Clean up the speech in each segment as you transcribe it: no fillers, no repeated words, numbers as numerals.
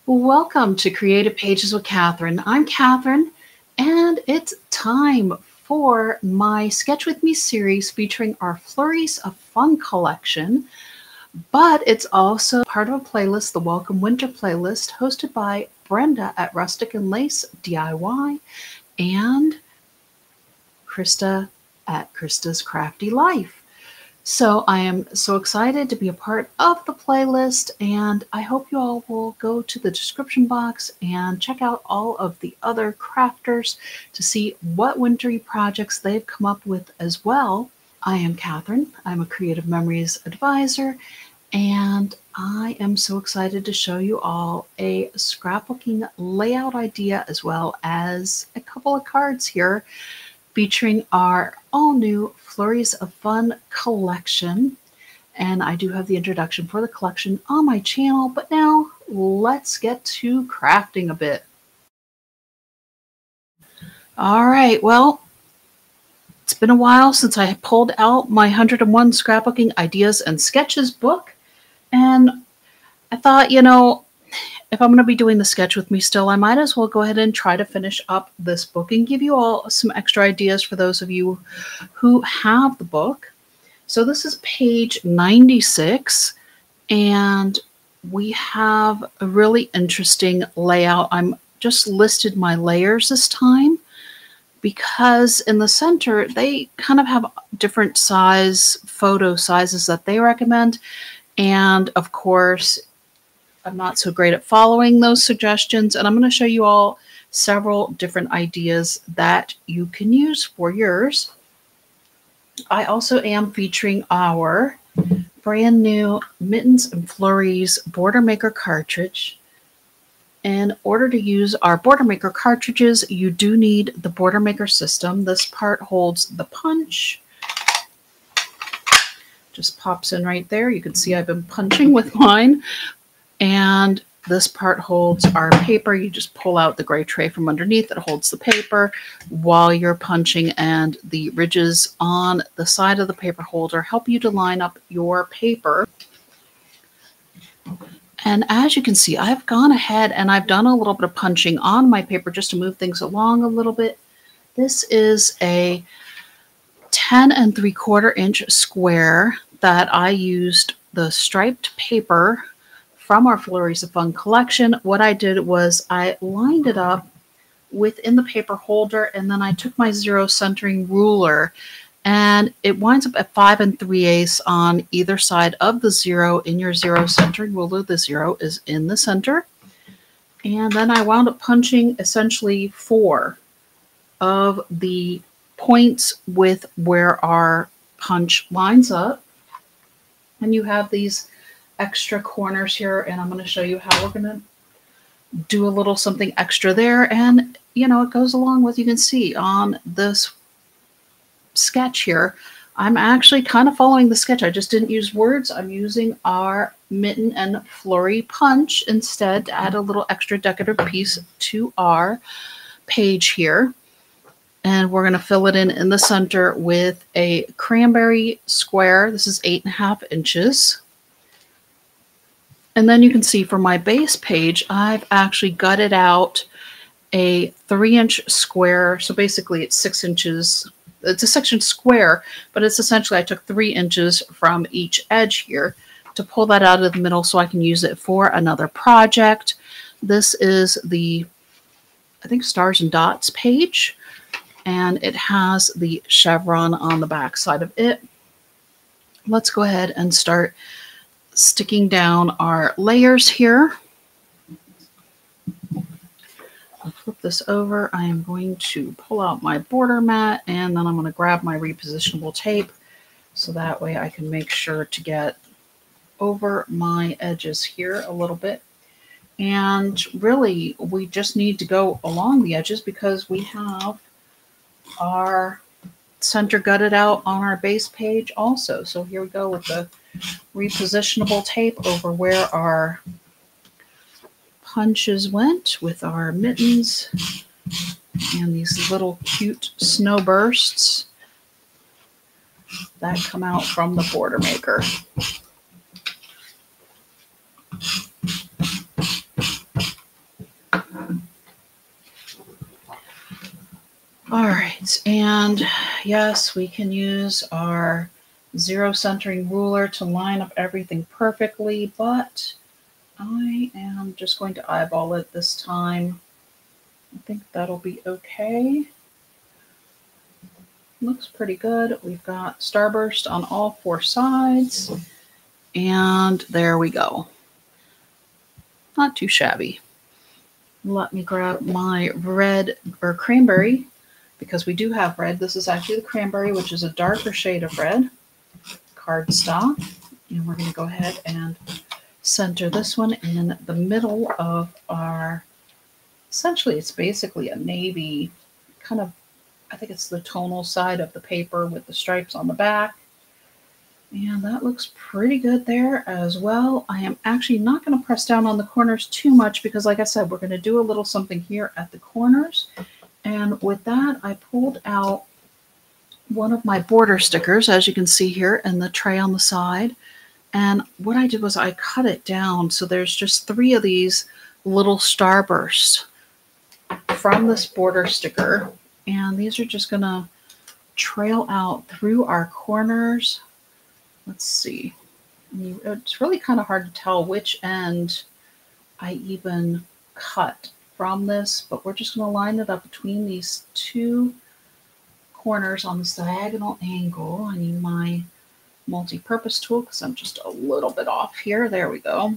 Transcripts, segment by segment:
Welcome to Creative Pages with Catherine. I'm Catherine, and it's time for my Sketch With Me series featuring our Flurries of Fun collection. But it's also part of a playlist, the Welcome Winter playlist, hosted by Brenda at Rustic and Lace DIY and Krista at Krista's Crafty Life. So I am so excited to be a part of the playlist, and I hope you all will go to the description box and check out all of the other crafters to see what wintry projects they've come up with as well. I am Catherine. I'm a Creative Memories advisor, and I am so excited to show you all a scrapbooking layout idea as well as a couple of cards here featuring our all-new Flurries of Fun collection. And I do have the introduction for the collection on my channel, but now let's get to crafting a bit. All right, well, it's been a while since I pulled out my 101 Scrapbooking Ideas and Sketches book, and I thought, if I'm going to be doing the sketch with me still, I might as well go ahead and try to finish up this book and give you all some extra ideas for those of you who have the book. So this is page 96, and we have a really interesting layout. I'm just listed my layers this time because in the center, they kind of have different photo sizes that they recommend. And of course, I'm not so great at following those suggestions, and I'm going to show you all several different ideas that you can use for yours. I also am featuring our brand new Mittens and Flurries Border Maker cartridge. In order to use our Border Maker cartridges, you do need the Border Maker system. This part holds the punch. Just pops in right there. You can see I've been punching with mine. And this part holds our paper. You just pull out the gray tray from underneath that holds the paper while you're punching, and the ridges on the side of the paper holder help you to line up your paper. And as you can see, I've gone ahead and I've done a little bit of punching on my paper just to move things along a little bit. This is a 10 3/4 inch square that I used the striped paper from our Flurries of Fun collection. What I did was I lined it up within the paper holder, and then I took my zero centering ruler, and it winds up at 5 3/8 on either side of the zero in your zero centering ruler. The zero is in the center. And then I wound up punching essentially 4 of the points with where our punch lines up. And you have these extra corners here, and I'm going to show you how we're going to do a little something extra there. And it goes along with, you can see on this sketch here, I'm actually kind of following the sketch. I just didn't use words. I'm using our Mitten and Flurry punch instead to add a little extra decorative piece to our page here. And we're going to fill it in the center with a cranberry square. This is 8 1/2 inches. And then you can see for my base page, I've actually gutted out a 3-inch square. So basically it's 6 inches. It's a 6-inch square, but it's essentially I took 3 inches from each edge here to pull that out of the middle so I can use it for another project. This is the, I think, Stars and Dots page, and it has the chevron on the back side of it. Let's go ahead and start sticking down our layers here. I'll flip this over. I am going to pull out my border mat, and then I'm going to grab my repositionable tape so that way I can make sure to get over my edges here a little bit. And really, we just need to go along the edges because we have our center gutted out on our base page also. So here we go with the repositionable tape over where our punches went with our mittens and these little cute snow bursts that come out from the Border Maker. And yes, we can use our zero centering ruler to line up everything perfectly, but I am just going to eyeball it this time. I think that'll be okay. Looks pretty good. We've got starburst on all four sides. And there we go. Not too shabby. Let me grab my red or cranberry, because we do have red. This is actually the cranberry, which is a darker shade of red. Cardstock. And we're going to go ahead and center this one in the middle of our, essentially it's basically a navy kind of, I think it's the tonal side of the paper with the stripes on the back. And that looks pretty good there as well. I am actually not going to press down on the corners too much because, like I said, we're going to do a little something here at the corners. And with that, I pulled out one of my border stickers, as you can see here, in the tray on the side. And what I did was I cut it down. So there's just 3 of these little starbursts from this border sticker. And these are just going to trail out through our corners. Let's see. It's really kind of hard to tell which end I even cut from this, but we're just going to line it up between these 2 corners on this diagonal angle. I need my multi-purpose tool because I'm just a little bit off here. There we go.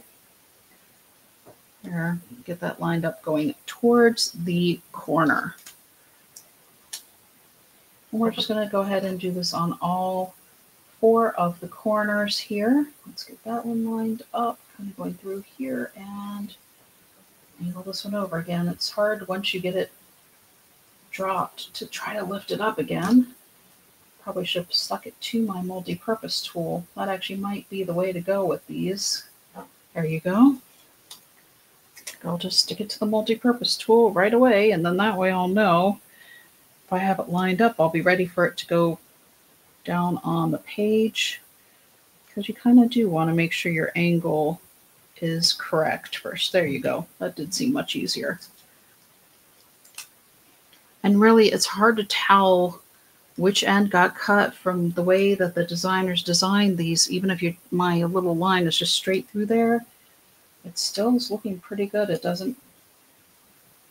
There, get that lined up going towards the corner. And we're just going to go ahead and do this on all 4 of the corners here. Let's get that one lined up, kind of going through here and angle this one over again. It's hard once you get it dropped to try to lift it up again. Probably should have stuck it to my multi-purpose tool. That actually might be the way to go with these. There you go. I'll just stick it to the multi-purpose tool right away, and then that way I'll know if I have it lined up, I'll be ready for it to go down on the page, because you kind of do want to make sure your angle is correct first. There you go. That did seem much easier. And really, it's hard to tell which end got cut from the way that the designers designed these. Even if my little line is just straight through there, it still is looking pretty good. It doesn't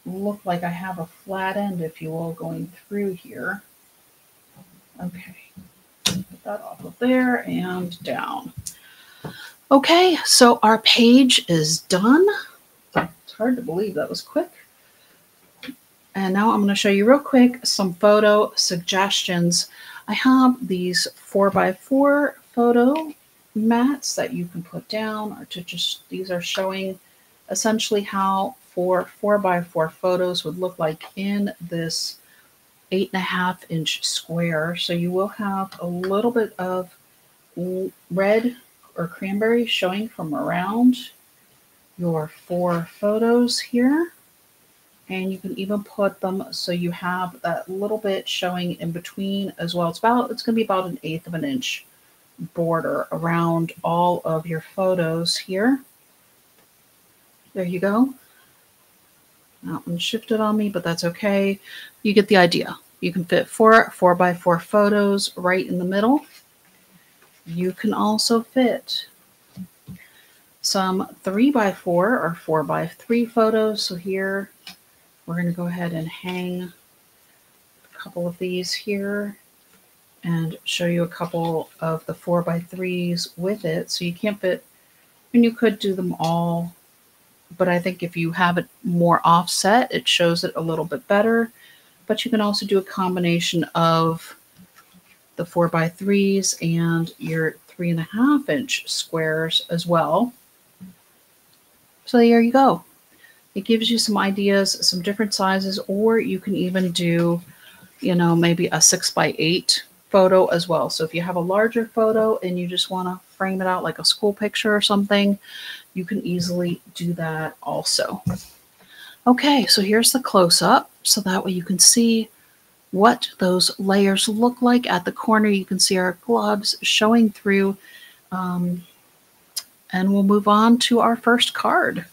look like I have a flat end, if you will, going through here. Okay, get that off of there and down. Okay, so our page is done. It's hard to believe that was quick. And now I'm going to show you real quick some photo suggestions. I have these 4x4 photo mats that you can put down, or to just, these are showing essentially how 4x4 photos would look like in this 8.5-inch square. So you will have a little bit of red or cranberry showing from around your 4 photos here. And you can even put them so you have that little bit showing in between as well. It's going to be about 1/8 of an inch border around all of your photos here. There you go. That one shifted on me, but that's okay. You get the idea. You can fit 4x4 photos right in the middle. You can also fit some 3x4 or 4x3 photos. So here, we're going to go ahead and hang a couple of these here and show you a couple of the 4x3s with it. So you can't fit, and you could do them all, but I think if you have it more offset, it shows it a little bit better. But you can also do a combination of the 4x3s and your 3.5-inch squares as well. So there you go. It gives you some ideas, some different sizes, or you can even do, maybe a 6x8 photo as well. So if you have a larger photo and you just want to frame it out like a school picture or something, you can easily do that also. Okay, so here's the close-up, so that way you can see what those layers look like. At the corner, you can see our gloves showing through, and we'll move on to our first card.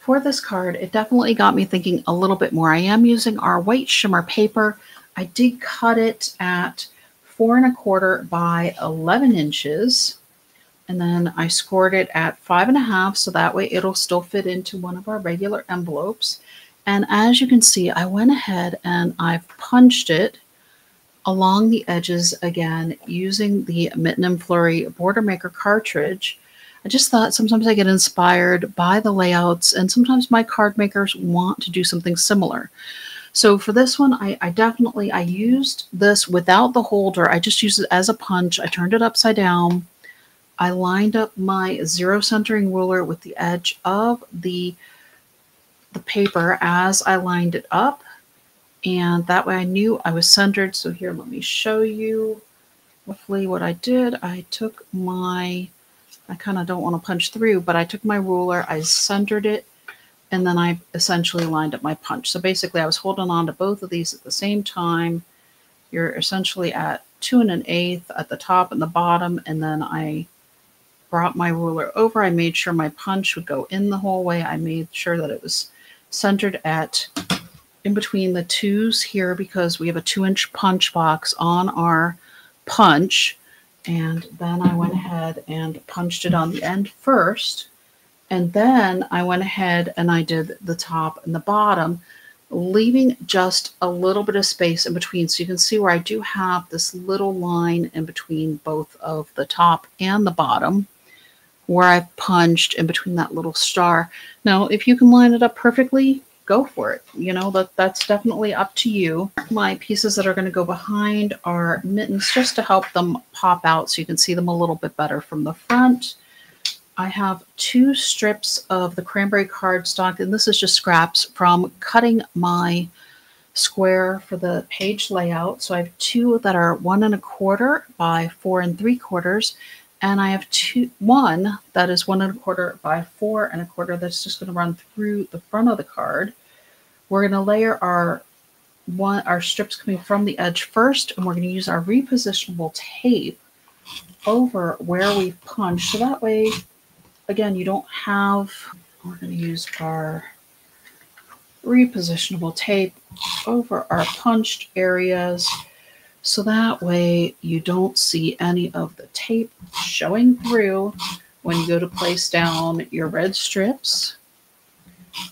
For this card, it definitely got me thinking a little bit more. I am using our white shimmer paper. I did cut it at 4¼ by 11 inches. And then I scored it at 5½, so that way it'll still fit into one of our regular envelopes. And as you can see, I went ahead and I've punched it along the edges again using the Mitten and Flurry Border Maker cartridge. I just thought sometimes I get inspired by the layouts, and sometimes my card makers want to do something similar. So for this one, I used this without the holder. I just used it as a punch. I turned it upside down. I lined up my zero centering ruler with the edge of the paper as I lined it up. And that way I knew I was centered. So here, let me show you roughly what I did. I took my, I kind of don't want to punch through, but I took my ruler, I centered it, and then I essentially lined up my punch. So basically I was holding on to both of these at the same time. You're essentially at 2 1/8 at the top and the bottom, and then I brought my ruler over. I made sure my punch would go in the whole way. I made sure that it was centered at in between the twos here because we have a 2-inch punch box on our punch. And then I went ahead and punched it on the end first. And then I went ahead and I did the top and the bottom, leaving just a little bit of space in between. So you can see where I do have this little line in between both of the top and the bottom, where I've punched in between that little star. Now, if you can line it up perfectly, go for it. You know, that's definitely up to you. My pieces that are going to go behind are mittens, just to help them pop out so you can see them a little bit better from the front. I have 2 strips of the cranberry cardstock, and this is just scraps from cutting my square for the page layout. So I have 2 that are 1 1/4 by 4 3/4. And I have one that is 1 1/4 by 4 1/4 that's just going to run through the front of the card. We're going to layer our strips coming from the edge first, and we're going to use our repositionable tape over where we've punched. So that way, again, you don't have, we're going to use our repositionable tape over our punched areas. So that way you don't see any of the tape showing through when you go to place down your red strips.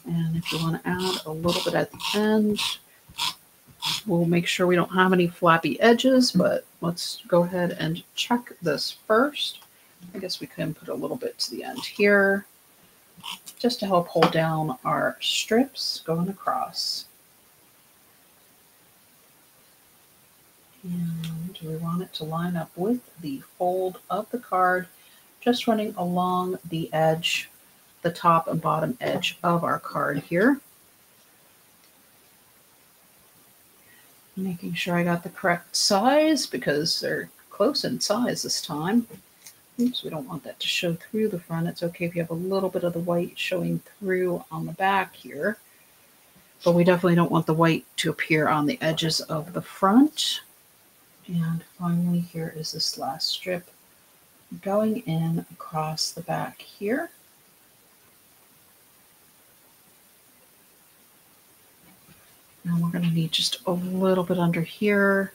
And if you want to add a little bit at the end, we'll make sure we don't have any flappy edges, but let's go ahead and check this first. I guess we can put a little bit to the end here, just to help hold down our strips going across. And we want it to line up with the fold of the card, just running along the edge, the top and bottom edge of our card here. Making sure I got the correct size because they're close in size this time. Oops, we don't want that to show through the front. It's okay if you have a little bit of the white showing through on the back here, but we definitely don't want the white to appear on the edges of the front. And finally, here is this last strip going in across the back here. And we're going to need just a little bit under here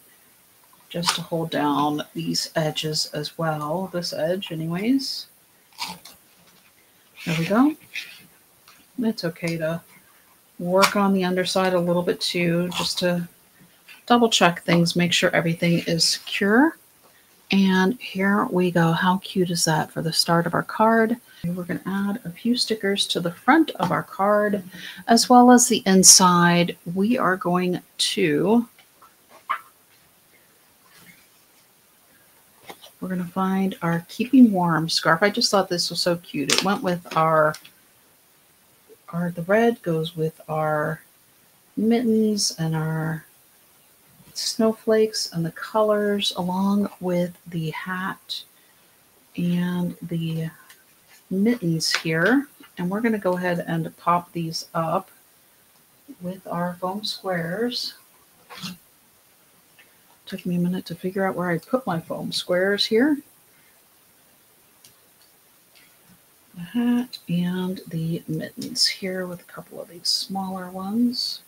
just to hold down these edges as well. This edge anyways. There we go. It's okay to work on the underside a little bit too, just to double check things, make sure everything is secure. And here we go. How cute is that for the start of our card? We're going to add a few stickers to the front of our card, as well as the inside. We are going to, we're going to find our Keeping Warm scarf. I just thought this was so cute. It went with the red goes with our mittens and our snowflakes and the colors, along with the hat and the mittens here. And we're going to go ahead and pop these up with our foam squares. Took me a minute to figure out where I put my foam squares here. The hat and the mittens here with a couple of these smaller ones.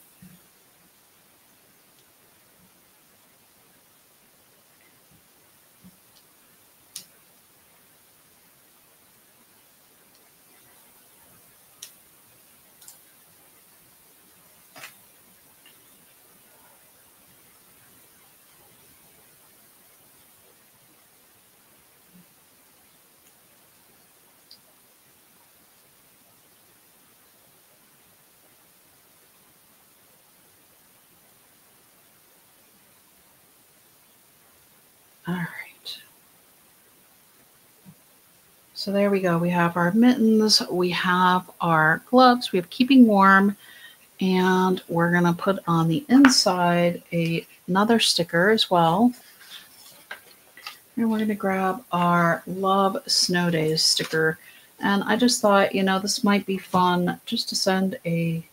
All right. So there we go. We have our mittens, we have our gloves, we have keeping warm, and we're going to put on the inside another sticker as well. And we're going to grab our Love Snow Days sticker. And I just thought, this might be fun just to send a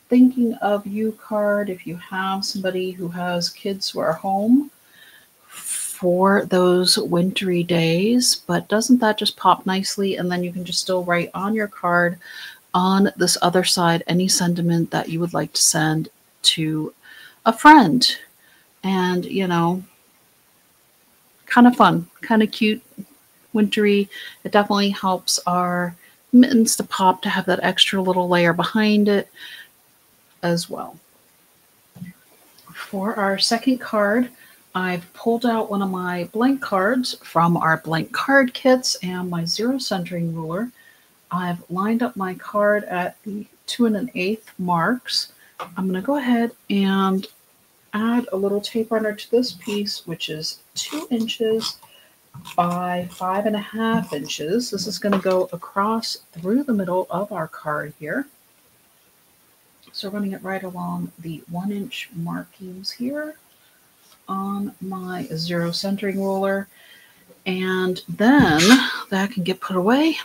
thinking of you card if you have somebody who has kids who are home for those wintry days. But doesn't that just pop nicely? And then you can just still write on your card on this other side any sentiment that you would like to send to a friend. And, kind of fun, kind of cute, wintry. It definitely helps our mittens to pop, to have that extra little layer behind it as well. For our second card, I've pulled out one of my blank cards from our blank card kits and my zero centering ruler. I've lined up my card at the 2 1/8 marks. I'm going to go ahead and add a little tape runner to this piece, which is 2 inches by 5.5 inches. This is going to go across through the middle of our card here. So running it right along the 1-inch markings here on my zero centering ruler. And then that can get put away.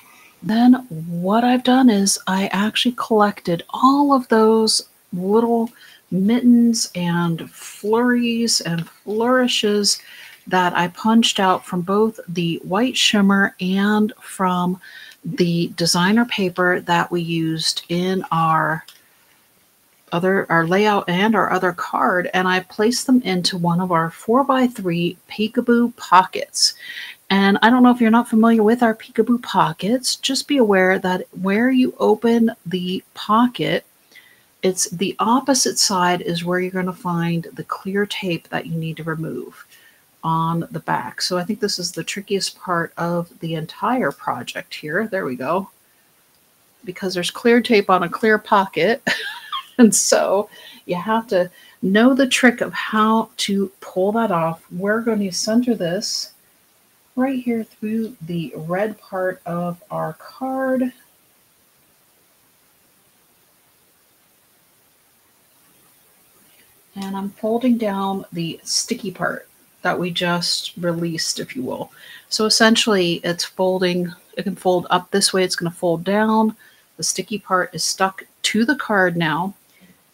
Then what I've done is I actually collected all of those little mittens and flurries and flourishes that I punched out from both the white shimmer and from the designer paper that we used in our layout and our other card, and I placed them into one of our 4x3 peekaboo pockets. And I don't know if you're not familiar with our peekaboo pockets, just be aware that where you open the pocket, it's the opposite side is where you're going to find the clear tape that you need to remove on the back. So I think this is the trickiest part of the entire project here. There we go. Because there's clear tape on a clear pocket. And so you have to know the trick of how to pull that off. We're going to center this right here through the red part of our card. And I'm folding down the sticky part that we just released, if you will. So essentially it's folding, it can fold up this way, it's going to fold down. The sticky part is stuck to the card now.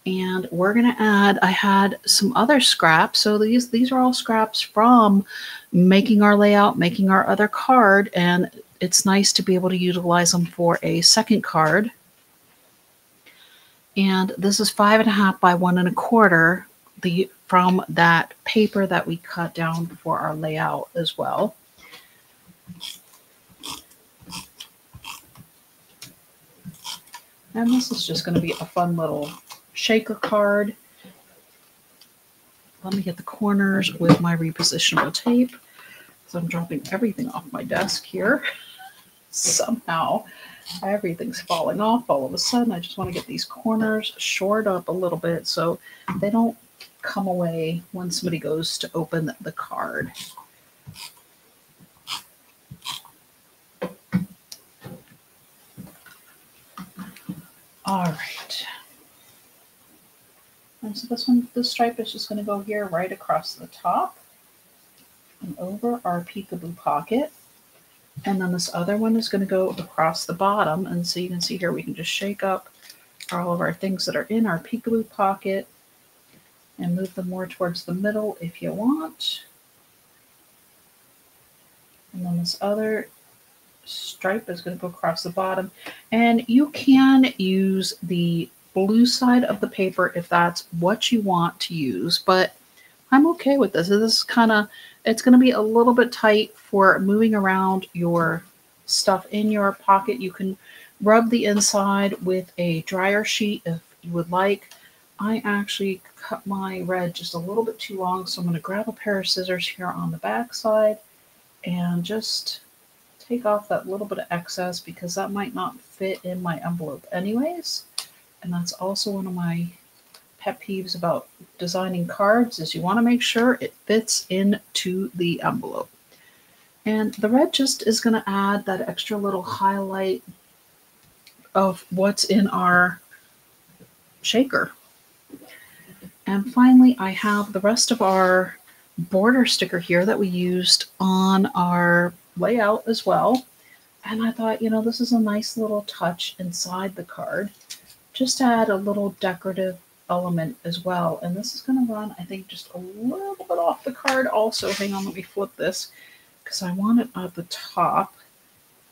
And we're going to add, I had some other scraps. So these are all scraps from making our layout, making our other card. And it's nice to be able to utilize them for a second card. And this is 5.5 by 1 1/4 from that paper that we cut down for our layout as well. And this is just going to be a fun little shaker card. Let me get the corners with my repositionable tape. So I'm dropping everything off my desk here. Somehow everything's falling off all of a sudden. I just want to get these corners shored up a little bit so they don't come away when somebody goes to open the card. All right. And so this stripe is just going to go here right across the top and over our peekaboo pocket. And then this other one is going to go across the bottom. And so you can see here we can just shake up all of our things that are in our peekaboo pocket and move them more towards the middle if you want. And then this other stripe is going to go across the bottom. And you can use the blue side of the paper if that's what you want to use, but I'm okay with this. This is it's going to be a little bit tight for moving around your stuff in your pocket. You can rub the inside with a dryer sheet if you would like. I actually cut my red just a little bit too long, so I'm going to grab a pair of scissors here on the back side and just take off that little bit of excess because that might not fit in my envelope anyways. And that's also one of my pet peeves about designing cards is you want to make sure it fits into the envelope. And the red just is going to add that extra little highlight of what's in our shaker. And finally, I have the rest of our border sticker here that we used on our layout as well. And I thought, this is a nice little touch inside the card. Just to add a little decorative element as well. And this is going to run, I think, just a little bit off the card also. Hang on, let me flip this because I want it at the top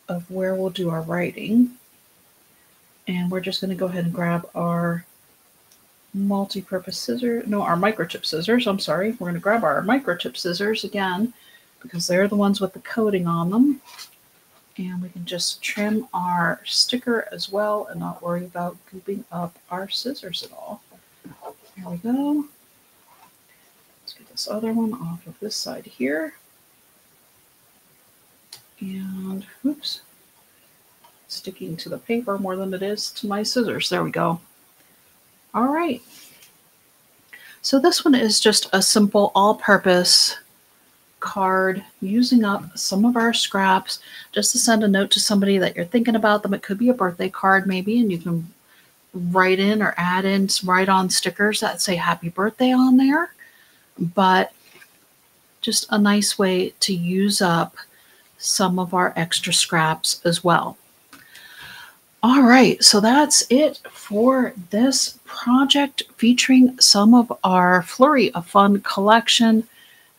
of where we'll do our writing. And we're just going to go ahead and grab our multi-purpose scissors. No, our microchip scissors. I'm sorry. We're going to grab our microchip scissors again because they're the ones with the coating on them. And we can just trim our sticker as well and not worry about gooping up our scissors at all. There we go. Let's get this other one off of this side here. And, oops, sticking to the paper more than it is to my scissors. There we go. All right. So this one is just a simple all-purpose card using up some of our scraps just to send a note to somebody that you're thinking about them. It could be a birthday card maybe, and you can write in or add in write on stickers that say happy birthday on there. But just a nice way to use up some of our extra scraps as well. All right, so that's it for this project featuring some of our Flurry of Fun collection,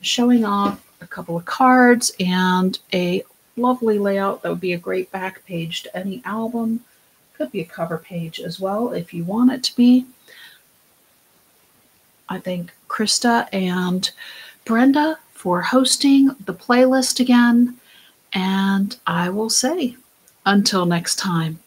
showing off a couple of cards and a lovely layout that would be a great back page to any album. Could be a cover page as well if you want it to be. I thank Krista and Brenda for hosting the playlist again, and I will say until next time.